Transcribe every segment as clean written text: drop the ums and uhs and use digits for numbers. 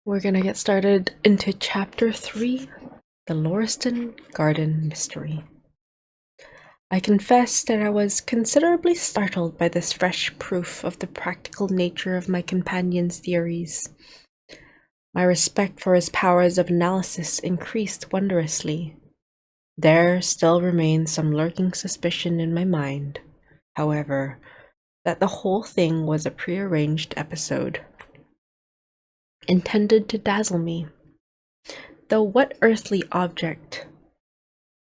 We're gonna get started into Chapter 3, The Lauriston Garden Mystery. I confess that I was considerably startled by this fresh proof of the practical nature of my companion's theories. My respect for his powers of analysis increased wondrously. There still remained some lurking suspicion in my mind, however, that the whole thing was a prearranged episode, intended to dazzle me. Though what earthly object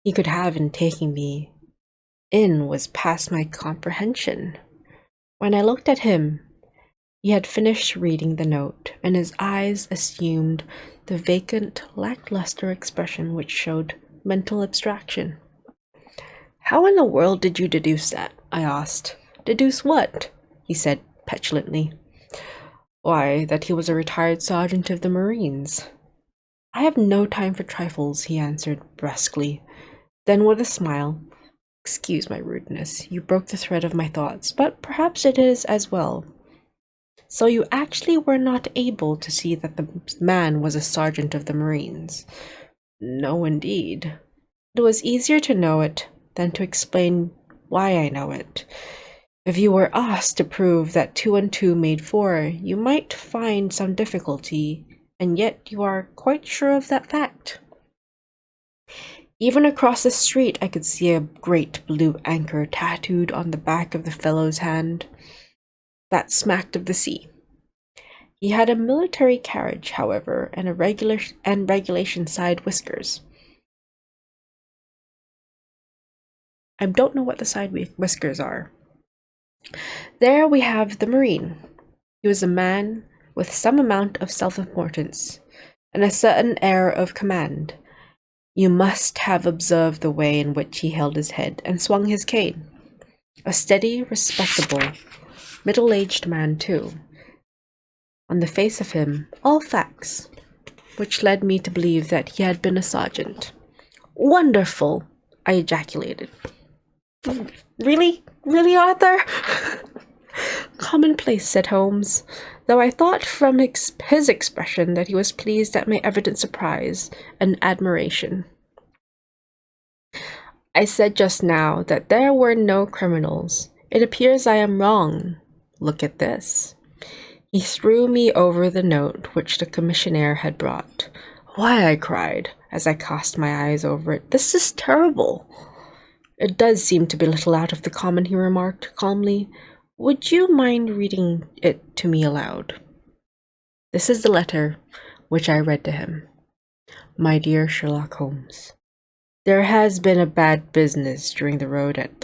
he could have in taking me in was past my comprehension. When I looked at him, he had finished reading the note, and his eyes assumed the vacant, lackluster expression which showed mental abstraction. "How in the world did you deduce that?" I asked. "Deduce what?" he said petulantly. "Why, that he was a retired sergeant of the Marines." "I have no time for trifles," he answered brusquely. Then with a smile, "Excuse my rudeness, you broke the thread of my thoughts, but perhaps it is as well. So you actually were not able to see that the man was a sergeant of the Marines?" "No, indeed. It was easier to know it than to explain why I know it. If you were asked to prove that 2 and 2 made 4, you might find some difficulty, and yet you are quite sure of that fact." Even across the street I could see a great blue anchor tattooed on the back of the fellow's hand. That smacked of the sea. He had a military carriage, however, and regulation side whiskers. I don't know what the side whiskers are. There we have the Marine. He was a man with some amount of self-importance and a certain air of command. You must have observed the way in which he held his head and swung his cane. A steady, respectable, middle-aged man, too. On the face of him, all facts, which led me to believe that he had been a sergeant. "Wonderful!" I ejaculated. Really? Really, Arthur?" "Commonplace," said Holmes, though I thought from his expression that he was pleased at my evident surprise and admiration. "I said just now that there were no criminals. It appears I am wrong. Look at this." He threw me over the note which the commissionaire had brought. "Why," I cried, as I cast my eyes over it, "this is terrible." "It does seem to be a little out of the common," he remarked calmly. "Would you mind reading it to me aloud?" This is the letter which I read to him. "My dear Sherlock Holmes, there has been a bad business during the road at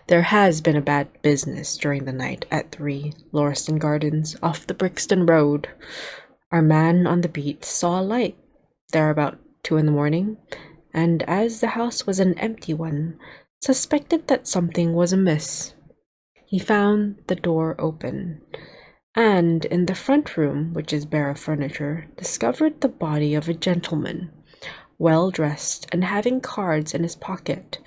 There has been a bad business during the night at 3 Lauriston Gardens, off the Brixton road. Our man on the beat saw a light there about 2 in the morning, and as the house was an empty one, suspected that something was amiss. He found the door open, and in the front room, which is bare of furniture, discovered the body of a gentleman, well dressed and having cards in his pocket,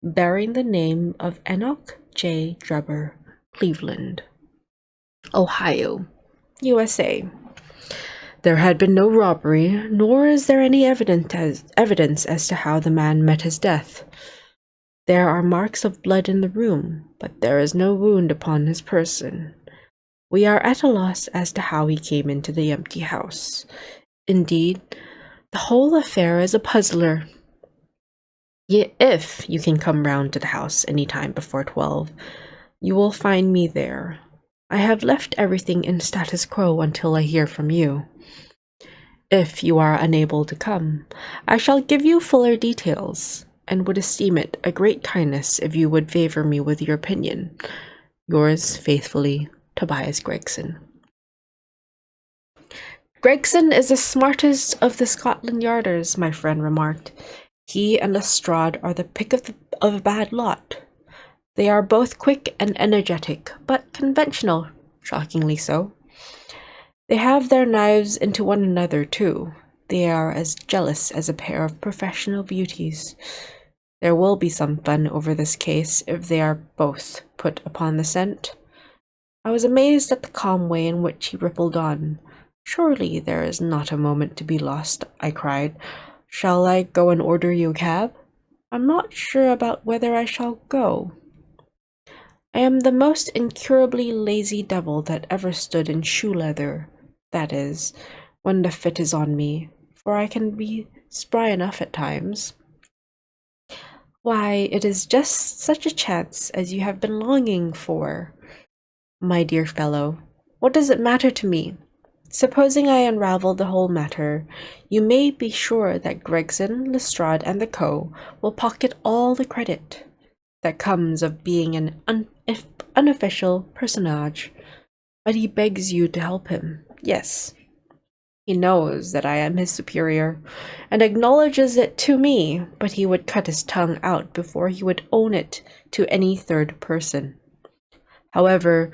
bearing the name of Enoch J. Drebber, Cleveland, Ohio, USA. There had been no robbery, nor is there any evidence as to how the man met his death. There are marks of blood in the room, but there is no wound upon his person. We are at a loss as to how he came into the empty house. Indeed, the whole affair is a puzzler. If you can come round to the house any time before 12, you will find me there. I have left everything in status quo until I hear from you. If you are unable to come, I shall give you fuller details, and would esteem it a great kindness if you would favor me with your opinion. Yours faithfully, Tobias Gregson. "Gregson is the smartest of the Scotland Yarders," my friend remarked. "He and Lestrade are the pick of a bad lot. They are both quick and energetic, but conventional, shockingly so. They have their knives into one another, too. They are as jealous as a pair of professional beauties. There will be some fun over this case if they are both put upon the scent." I was amazed at the calm way in which he rippled on. Surely there is not a moment to be lost, I cried. Shall I go and order you a cab? I'm not sure about whether I shall go. I am the most incurably lazy devil that ever stood in shoe leather, that is, when the fit is on me, for I can be spry enough at times. Why, it is just such a chance as you have been longing for, my dear fellow. What does it matter to me? Supposing I unravel the whole matter, you may be sure that Gregson, Lestrade, and the Co. will pocket all the credit that comes of being an unofficial personage. But he begs you to help him. Yes, he knows that I am his superior, and acknowledges it to me, but he would cut his tongue out before he would own it to any third person. However,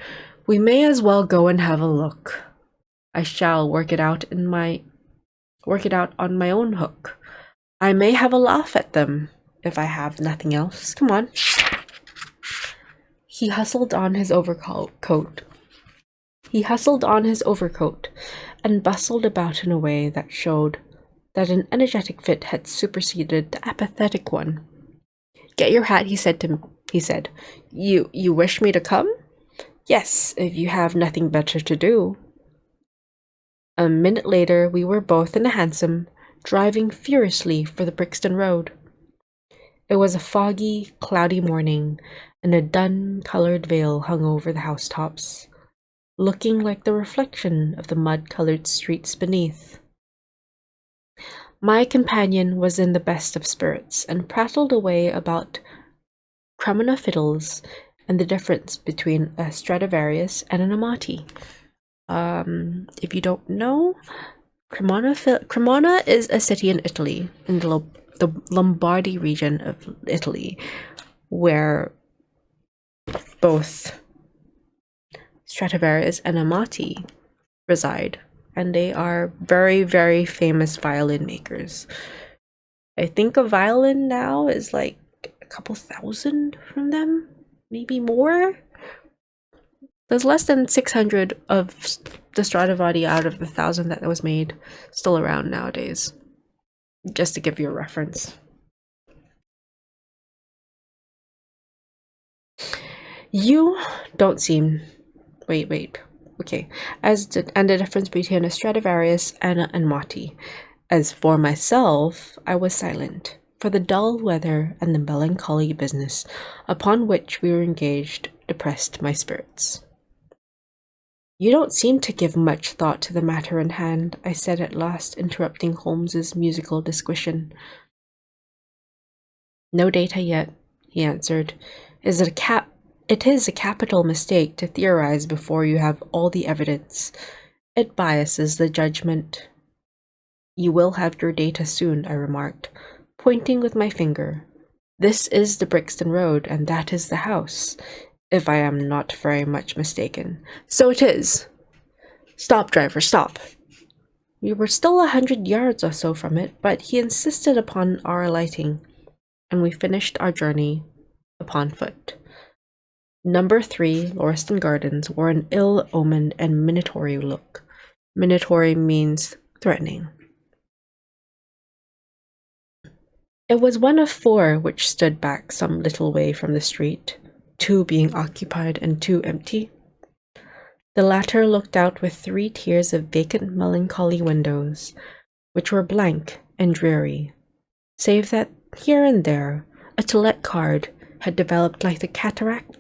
we may as well go and have a look. I shall work it out on my own hook. I may have a laugh at them, if I have nothing else. Come on. He hustled on his overcoat. And bustled about in a way that showed that an energetic fit had superseded the apathetic one. Get your hat, he said. You wish me to come? Yes, if you have nothing better to do. A minute later, we were both in a hansom, driving furiously for the Brixton road. It was a foggy, cloudy morning, and a dun-colored veil hung over the housetops, looking like the reflection of the mud-colored streets beneath. My companion was in the best of spirits, and prattled away about Cremona fiddles and the difference between a Stradivarius and an Amati. If you don't know, Cremona is a city in Italy, in the Lombardy region of Italy, where both Stradivarius and Amati reside, and they are very, very famous violin makers. I think a violin now is like a couple thousand from them, maybe more. There's less than 600 of the Stradivari out of the 1,000 that was made still around nowadays. Just to give you a reference. You don't seem... Wait. Okay. And the difference between a Stradivarius and an Amati. As for myself, I was silent, for the dull weather and the melancholy business upon which we were engaged depressed my spirits. You don't seem to give much thought to the matter in hand, I said at last, interrupting Holmes's musical disquisition. No data yet, he answered. It is a capital mistake to theorize before you have all the evidence. It biases the judgment. You will have your data soon, I remarked, pointing with my finger. This is the Brixton Road, and that is the house, if I am not very much mistaken. So it is. Stop, driver, stop. We were still 100 yards or so from it, but he insisted upon our alighting, and we finished our journey upon foot. Number 3, Lauriston Gardens, wore an ill-omened and minatory look. Minatory means threatening. It was one of 4 which stood back some little way from the street, 2 being occupied and 2 empty. The latter looked out with 3 tiers of vacant melancholy windows, which were blank and dreary, save that here and there a to let card had developed like a cataract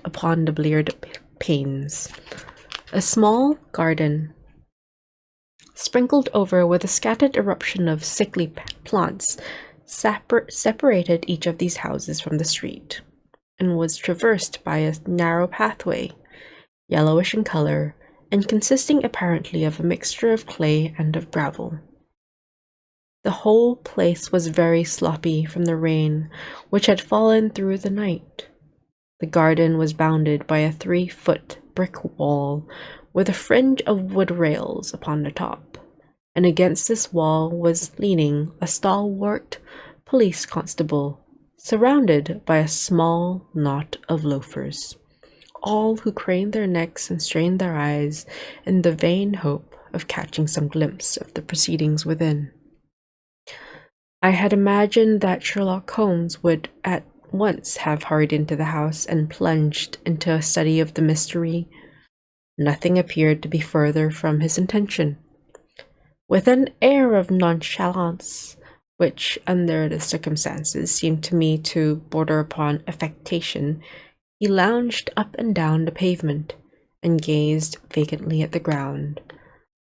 upon the bleared panes. A small garden, sprinkled over with a scattered eruption of sickly plants, separated each of these houses from the street, and was traversed by a narrow pathway, yellowish in color, and consisting apparently of a mixture of clay and of gravel. The whole place was very sloppy from the rain which had fallen through the night. The garden was bounded by a 3-foot brick wall with a fringe of wood rails upon the top, and against this wall was leaning a stalwart police constable, surrounded by a small knot of loafers, all who craned their necks and strained their eyes in the vain hope of catching some glimpse of the proceedings within. I had imagined that Sherlock Holmes would at once have hurried into the house and plunged into a study of the mystery. Nothing appeared to be further from his intention. With an air of nonchalance, which under the circumstances seemed to me to border upon affectation, he lounged up and down the pavement and gazed vacantly at the ground,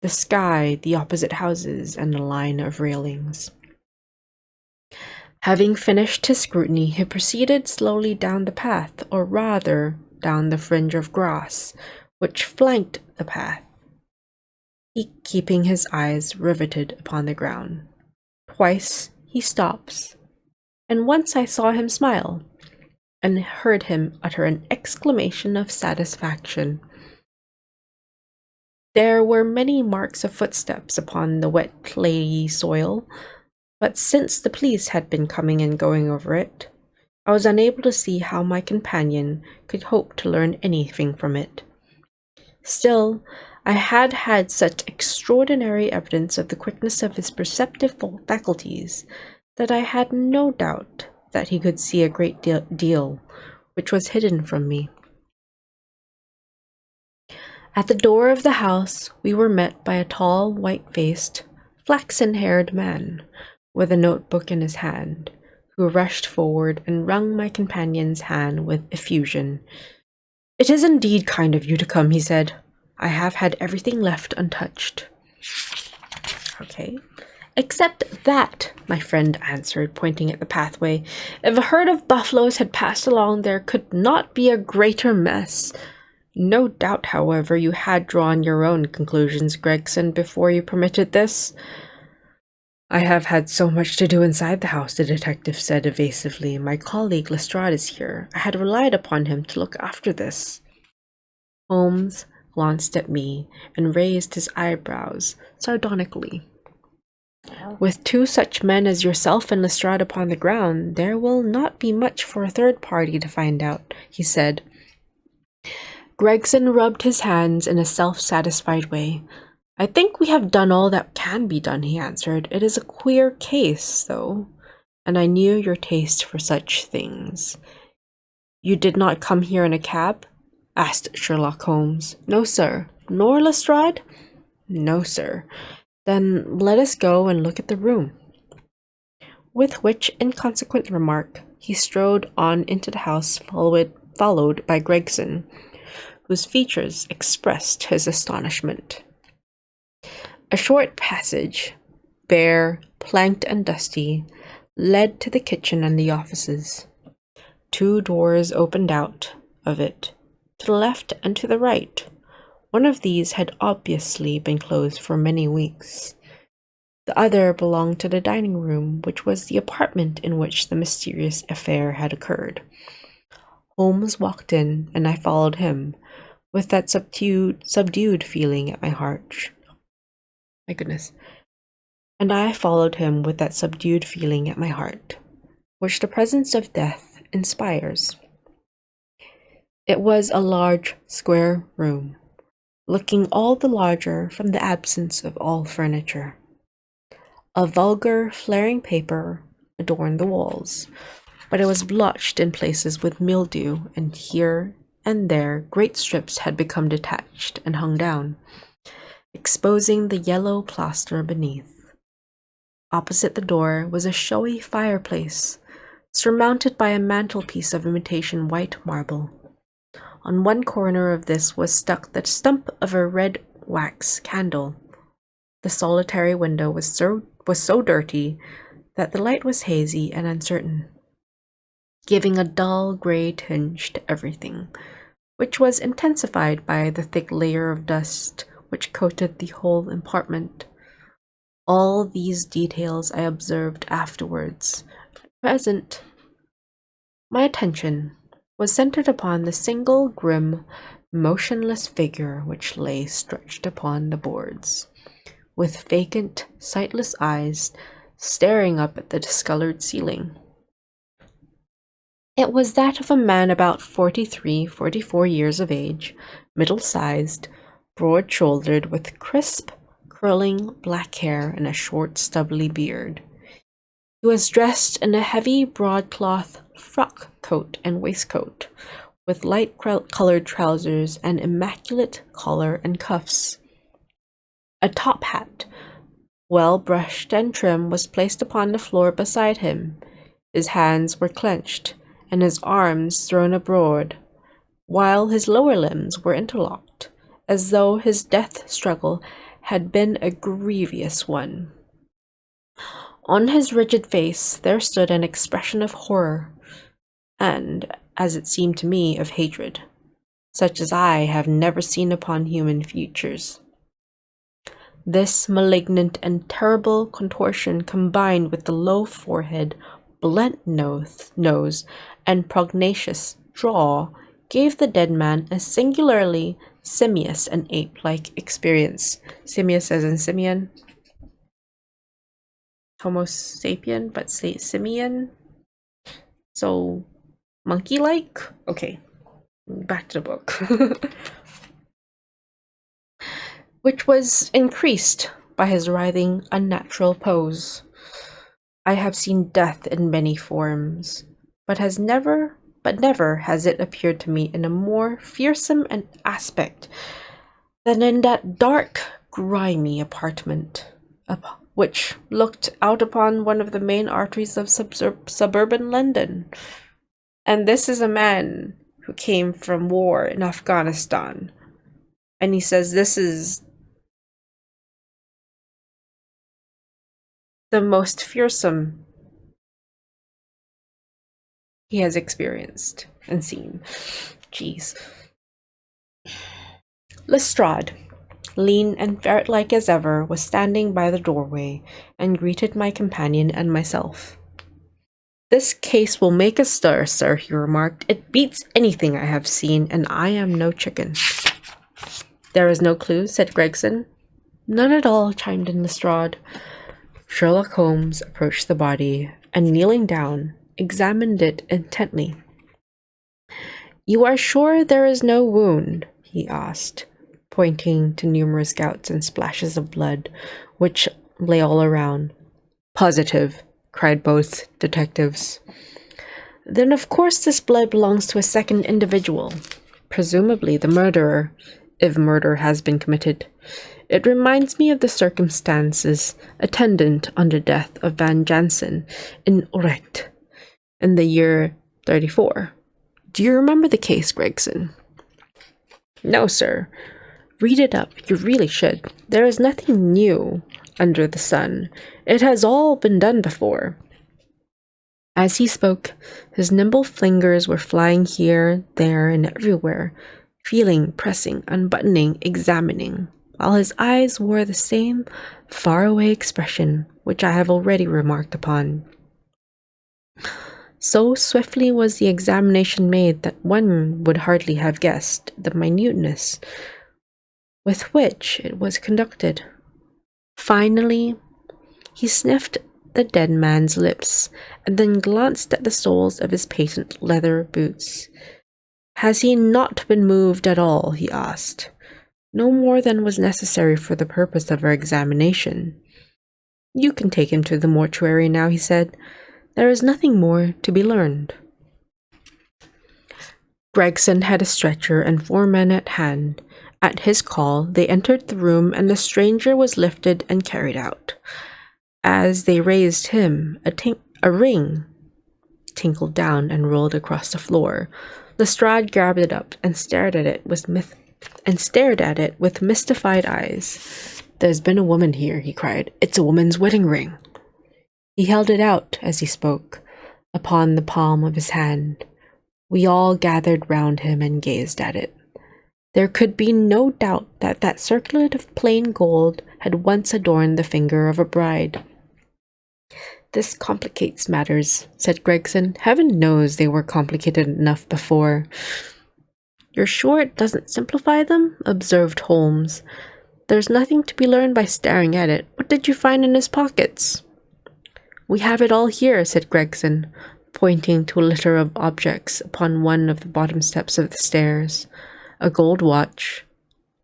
the sky, the opposite houses, and the line of railings. Having finished his scrutiny, he proceeded slowly down the path, or rather down the fringe of grass which flanked the path, keeping his eyes riveted upon the ground. Twice he stops, and once I saw him smile, and heard him utter an exclamation of satisfaction. There were many marks of footsteps upon the wet, clayey soil, but since the police had been coming and going over it, I was unable to see how my companion could hope to learn anything from it. Still, I had had such extraordinary evidence of the quickness of his perceptive faculties that I had no doubt that he could see a great deal which was hidden from me. At the door of the house, we were met by a tall, white-faced, flaxen-haired man with a notebook in his hand, who rushed forward and wrung my companion's hand with effusion. "It is indeed kind of you to come," he said. "I have had everything left untouched." "Okay. Except that," my friend answered, pointing at the pathway. "If a herd of buffaloes had passed along, there could not be a greater mess. No doubt, however, you had drawn your own conclusions, Gregson, before you permitted this." "I have had so much to do inside the house," the detective said evasively. "My colleague Lestrade is here. I had relied upon him to look after this." Holmes glanced at me and raised his eyebrows sardonically. "With two such men as yourself and Lestrade upon the ground, there will not be much for a third party to find out," he said. Gregson rubbed his hands in a self-satisfied way. "I think we have done all that can be done," he answered. "It is a queer case, though, and I knew your taste for such things." "You did not come here in a cab?" asked Sherlock Holmes. "No, sir." "Nor Lestrade?" "No, sir." "Then let us go and look at the room." With which inconsequent remark, he strode on into the house, followed by Gregson, whose features expressed his astonishment. A short passage, bare, planked, and dusty, led to the kitchen and the offices. Two doors opened out of it, to the left and to the right. One of these had obviously been closed for many weeks. The other belonged to the dining room, which was the apartment in which the mysterious affair had occurred. Holmes walked in, and I followed him, with that subdued feeling at my heart. My goodness. And I followed him with that subdued feeling at my heart, which the presence of death inspires. It was a large, square room, looking all the larger from the absence of all furniture. A vulgar, flaring paper adorned the walls, but it was blotched in places with mildew, and here and there great strips had become detached and hung down, exposing the yellow plaster beneath. Opposite the door was a showy fireplace, surmounted by a mantelpiece of imitation white marble. On one corner of this was stuck the stump of a red wax candle. The solitary window was so dirty that the light was hazy and uncertain, giving a dull gray tinge to everything, which was intensified by the thick layer of dust which coated the whole apartment. All these details I observed afterwards. At present, my attention was centered upon the single grim, motionless figure which lay stretched upon the boards, with vacant, sightless eyes staring up at the discolored ceiling. It was that of a man about 43, 44 years of age, middle-sized, broad-shouldered, with crisp, curling black hair and a short, stubbly beard. He was dressed in a heavy broadcloth frock coat and waistcoat, with light-colored trousers and immaculate collar and cuffs. A top hat, well brushed and trim, was placed upon the floor beside him. His hands were clenched, and his arms thrown abroad, while his lower limbs were interlocked, as though his death struggle had been a grievous one. On his rigid face there stood an expression of horror, and, as it seemed to me, of hatred, such as I have never seen upon human features. This malignant and terrible contortion, combined with the low forehead, blunt nose, and pugnacious jaw, gave the dead man a singularly simious and ape-like experience. Simious as in simian? Homo sapien, but simian? So, monkey-like? Okay, back to the book. Which was increased by his writhing, unnatural pose. I have seen death in many forms, but never has it appeared to me in a more fearsome an aspect than in that dark, grimy apartment, which looked out upon one of the main arteries of suburban London. And this is a man who came from war in Afghanistan. And he says this is the most fearsome he has experienced and seen. Jeez. Lestrade, lean and ferret-like as ever, was standing by the doorway and greeted my companion and myself. "This case will make a stir, sir," he remarked. "It beats anything I have seen, and I am no chicken." "There is no clue?" said Gregson. "None at all," chimed in Lestrade. Sherlock Holmes approached the body and, kneeling down, examined it intently. "You are sure there is no wound?" he asked, pointing to numerous gouts and splashes of blood which lay all around. "Positive," cried both detectives. "Then of course this blood belongs to a second individual, presumably the murderer, if murder has been committed. It reminds me of the circumstances attendant on the death of Van Jansen in Utrecht in the year 34. Do you remember the case, Gregson?" "No, sir." "Read it up. You really should. There is nothing new under the sun. It has all been done before." As he spoke, his nimble fingers were flying here, there, and everywhere, feeling, pressing, unbuttoning, examining, while his eyes wore the same faraway expression which I have already remarked upon. So swiftly was the examination made that one would hardly have guessed the minuteness with which it was conducted. Finally, he sniffed the dead man's lips, and then glanced at the soles of his patent leather boots. "Has he not been moved at all?" he asked. "No more than was necessary for the purpose of our examination." "You can take him to the mortuary now," he said. "There is nothing more to be learned." Gregson had a stretcher and 4 men at hand. At his call, they entered the room, and the stranger was lifted and carried out. As they raised him, a ring tinkled down and rolled across the floor. Lestrade grabbed it up and stared at it with mystified eyes. "There's been a woman here," he cried. "It's a woman's wedding ring." He held it out, as he spoke, upon the palm of his hand. We all gathered round him and gazed at it. There could be no doubt that that circlet of plain gold had once adorned the finger of a bride. "This complicates matters," said Gregson. "Heaven knows they were complicated enough before." "You're sure it doesn't simplify them?" observed Holmes. "There's nothing to be learned by staring at it. What did you find in his pockets?" "We have it all here," said Gregson, pointing to a litter of objects upon one of the bottom steps of the stairs. A gold watch,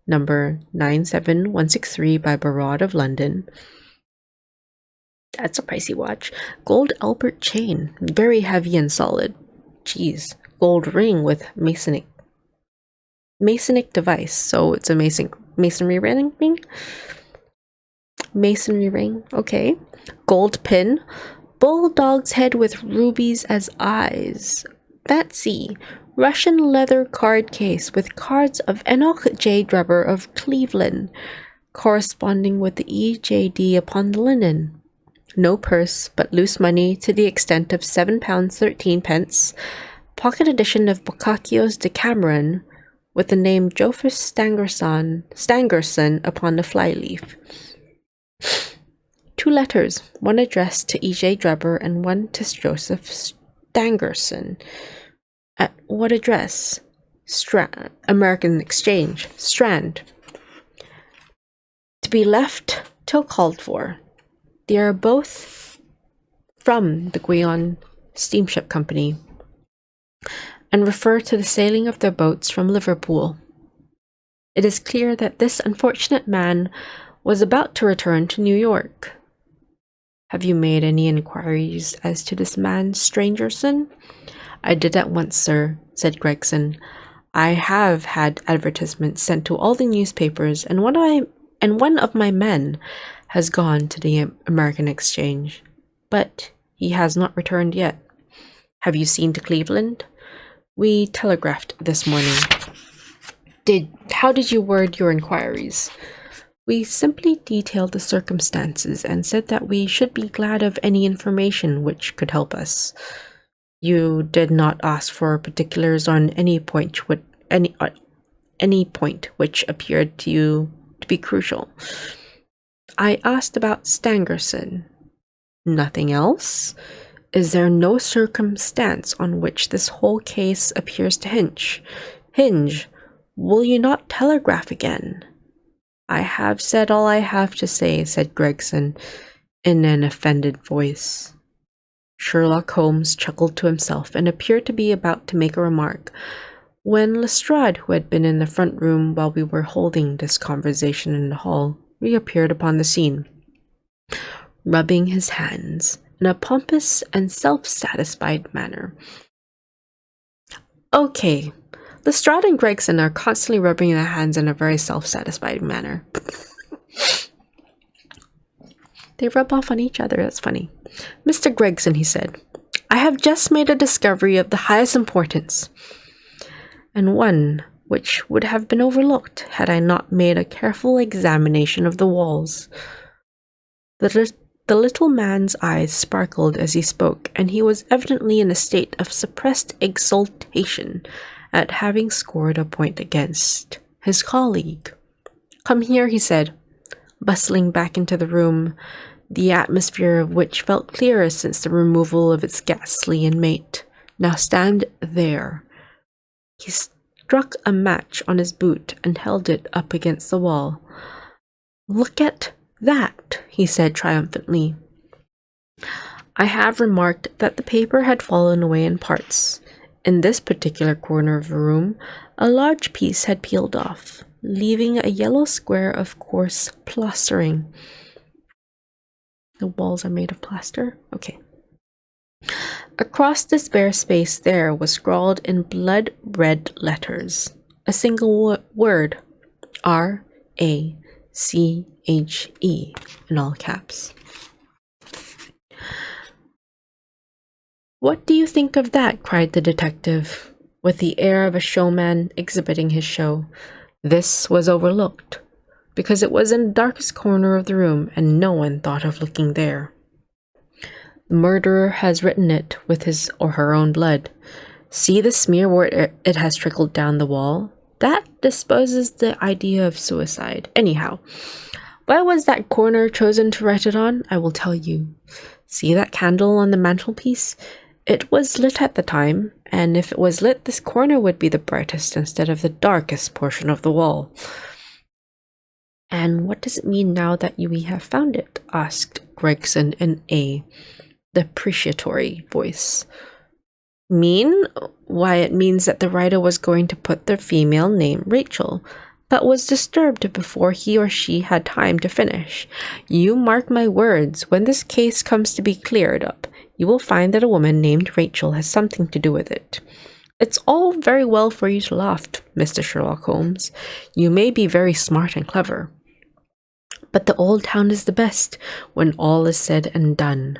number 97163 by Barrard of London. That's a pricey watch. Gold Albert chain, very heavy and solid. Jeez. Gold ring with Masonic device, so it's a masonry ring? Masonry ring, okay. Gold pin. Bulldog's head with rubies as eyes. Fancy. Russian leather card case with cards of Enoch J. Drebber of Cleveland, corresponding with the EJD upon the linen. No purse, but loose money to the extent of £7.13. Pocket edition of Boccaccio's Decameron, with the name Joseph Stangerson upon the flyleaf. 2 letters, one addressed to E.J. Drebber and one to Joseph Stangerson. At what address? American Exchange, Strand. To be left till called for. They are both from the Guion Steamship Company and refer to the sailing of their boats from Liverpool. It is clear that this unfortunate man was about to return to New York. Have you made any inquiries as to this man, Strangerson? I did at once, sir, said Gregson. I have had advertisements sent to all the newspapers, and one of my men has gone to the American Exchange, but he has not returned yet. Have you seen to Cleveland? We telegraphed this morning. How did you word your inquiries? We simply detailed the circumstances and said that we should be glad of any information which could help us. You did not ask for particulars on any point which appeared to you to be crucial. I asked about Stangerson. Nothing else? Is there no circumstance on which this whole case appears to hinge? Will you not telegraph again? I have said all I have to say, said Gregson in an offended voice. Sherlock Holmes chuckled to himself and appeared to be about to make a remark, when Lestrade, who had been in the front room while we were holding this conversation in the hall, reappeared upon the scene, rubbing his hands in a pompous and self-satisfied manner. Okay, Lestrade and Gregson are constantly rubbing their hands in a very self-satisfied manner. They rub off on each other, that's funny. Mr. Gregson, he said, I have just made a discovery of the highest importance, and one which would have been overlooked had I not made a careful examination of the walls. The little man's eyes sparkled as he spoke, and he was evidently in a state of suppressed exultation at having scored a point against his colleague. Come here, he said, bustling back into the room, the atmosphere of which felt clearer since the removal of its ghastly inmate. Now stand there. He struck a match on his boot and held it up against the wall. Look at that, he said triumphantly. I have remarked that the paper had fallen away in parts. In this particular corner of the room, a large piece had peeled off, leaving a yellow square of coarse plastering. The walls are made of plaster? Okay. Across this bare space there was scrawled in blood-red letters a single word, R-A-C-H-E, in all caps. What do you think of that? Cried the detective, with the air of a showman exhibiting his show. This was overlooked, because it was in the darkest corner of the room, and no one thought of looking there. The murderer has written it with his or her own blood. See the smear where it has trickled down the wall? That disposes the idea of suicide. Anyhow, why was that corner chosen to write it on? I will tell you. See that candle on the mantelpiece? It was lit at the time, and if it was lit, this corner would be the brightest instead of the darkest portion of the wall. And what does it mean now that we have found it? Asked Gregson in a depreciatory voice. Mean? Why, it means that the writer was going to put the female name Rachel, but was disturbed before he or she had time to finish. You mark my words, when this case comes to be cleared up, you will find that a woman named Rachel has something to do with it. It's all very well for you to laugh, Mr. Sherlock Holmes. You may be very smart and clever, but the old town is the best when all is said and done.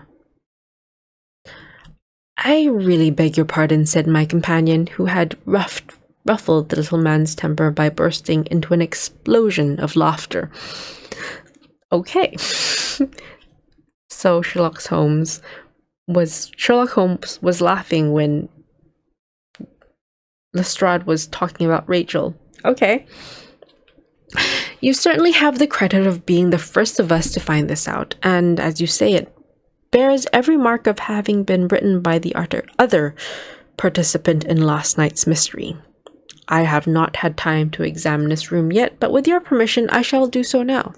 I really beg your pardon, said my companion, who had ruffled the little man's temper by bursting into an explosion of laughter. Okay. So Sherlock Holmes was laughing when Lestrade was talking about Rachel. Okay. You certainly have the credit of being the first of us to find this out, and as you say, it bears every mark of having been written by the other participant in last night's mystery. I have not had time to examine this room yet, but with your permission, I shall do so now.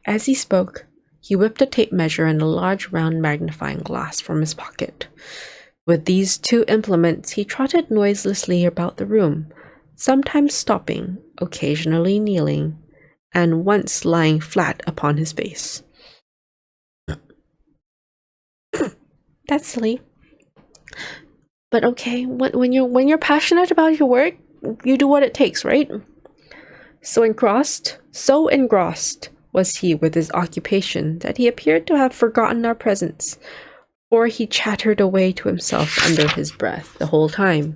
As he spoke, he whipped a tape measure and a large round magnifying glass from his pocket. With these two implements, he trotted noiselessly about the room, sometimes stopping, occasionally kneeling, and once lying flat upon his face. That's silly. But okay, when you're passionate about your work, you do what it takes, right? So engrossed was he with his occupation that he appeared to have forgotten our presence, for he chattered away to himself under his breath the whole time,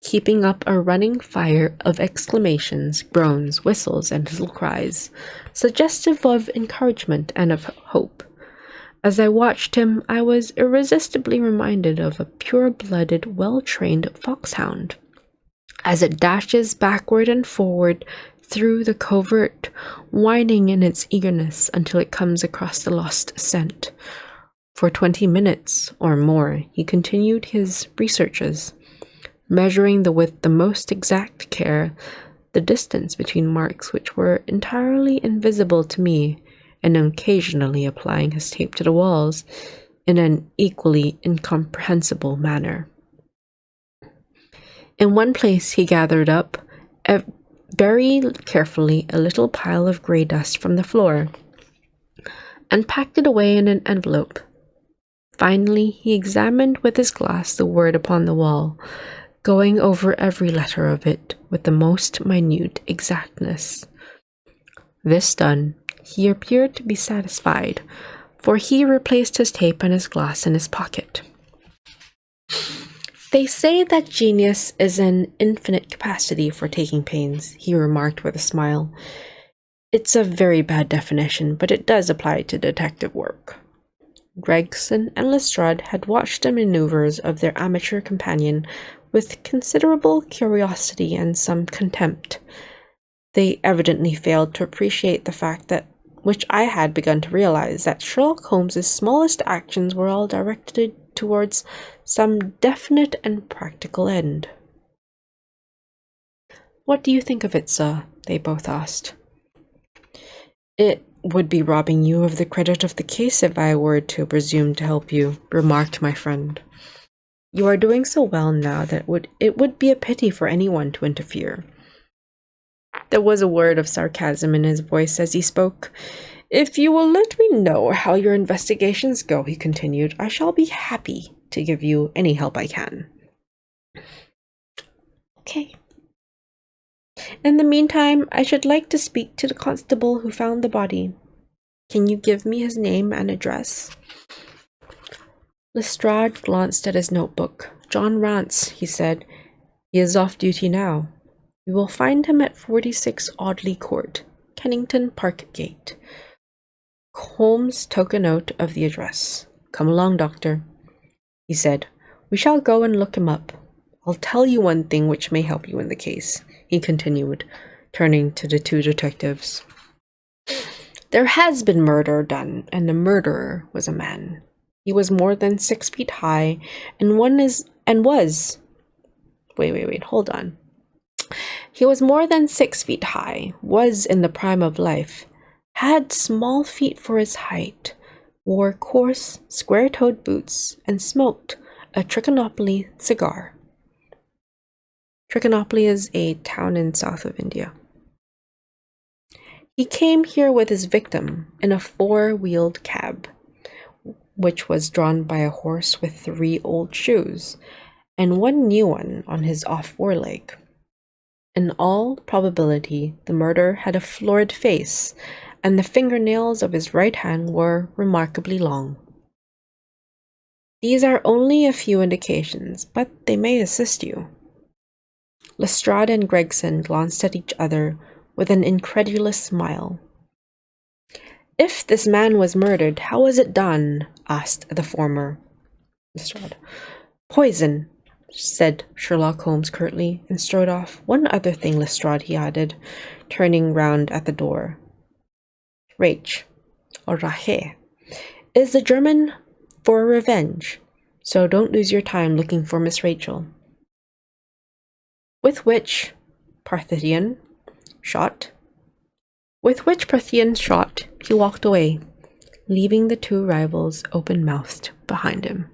keeping up a running fire of exclamations, groans, whistles, and little cries, suggestive of encouragement and of hope. As I watched him, I was irresistibly reminded of a pure-blooded, well-trained foxhound, as it dashes backward and forward through the covert, whining in its eagerness until it comes across the lost scent. For 20 minutes or more, he continued his researches, measuring with the most exact care the distance between marks which were entirely invisible to me, and occasionally applying his tape to the walls in an equally incomprehensible manner. In one place he gathered up very carefully a little pile of grey dust from the floor, and packed it away in an envelope. Finally he examined with his glass the word upon the wall, going over every letter of it with the most minute exactness. This done, he appeared to be satisfied, for he replaced his tape and his glass in his pocket. They say that genius is an infinite capacity for taking pains, he remarked with a smile. It's a very bad definition, but it does apply to detective work. Gregson and Lestrade had watched the maneuvers of their amateur companion with considerable curiosity and some contempt. They evidently failed to appreciate the fact that, which I had begun to realize, that Sherlock Holmes's smallest actions were all directed towards some definite and practical end. What do you think of it, sir? They both asked. It would be robbing you of the credit of the case if I were to presume to help you, remarked my friend. You are doing so well now that it would be a pity for anyone to interfere. There was a word of sarcasm in his voice as he spoke. If you will let me know how your investigations go, he continued, I shall be happy to give you any help I can. Okay. In the meantime, I should like to speak to the constable who found the body. Can you give me his name and address? Lestrade glanced at his notebook. John Rance, he said. He is off duty now. You will find him at 46 Audley Court, Kennington Park Gate. Holmes took a note of the address. Come along, doctor, he said. We shall go and look him up. I'll tell you one thing which may help you in the case, he continued, turning to the two detectives. There has been murder done, and the murderer was a man. He was more than 6 feet high, hold on. He was more than 6 feet high, was in the prime of life, had small feet for his height, wore coarse, square-toed boots, and smoked a Trichinopoly cigar. Trichinopoly is a town in south of India. He came here with his victim in a four-wheeled cab, which was drawn by a horse with 3 old shoes, and 1 new one on his off foreleg. In all probability, the murderer had a florid face, and the fingernails of his right hand were remarkably long. These are only a few indications, but they may assist you. Lestrade and Gregson glanced at each other with an incredulous smile. "If this man was murdered, how was it done?" asked the former. Lestrade. "Poison," said Sherlock Holmes curtly, and strode off. "One other thing, Lestrade," he added, turning round at the door. "Rach, or Rache, is the German for revenge, so don't lose your time looking for Miss Rachel." With which Parthian shot, he walked away, leaving the 2 rivals open-mouthed behind him.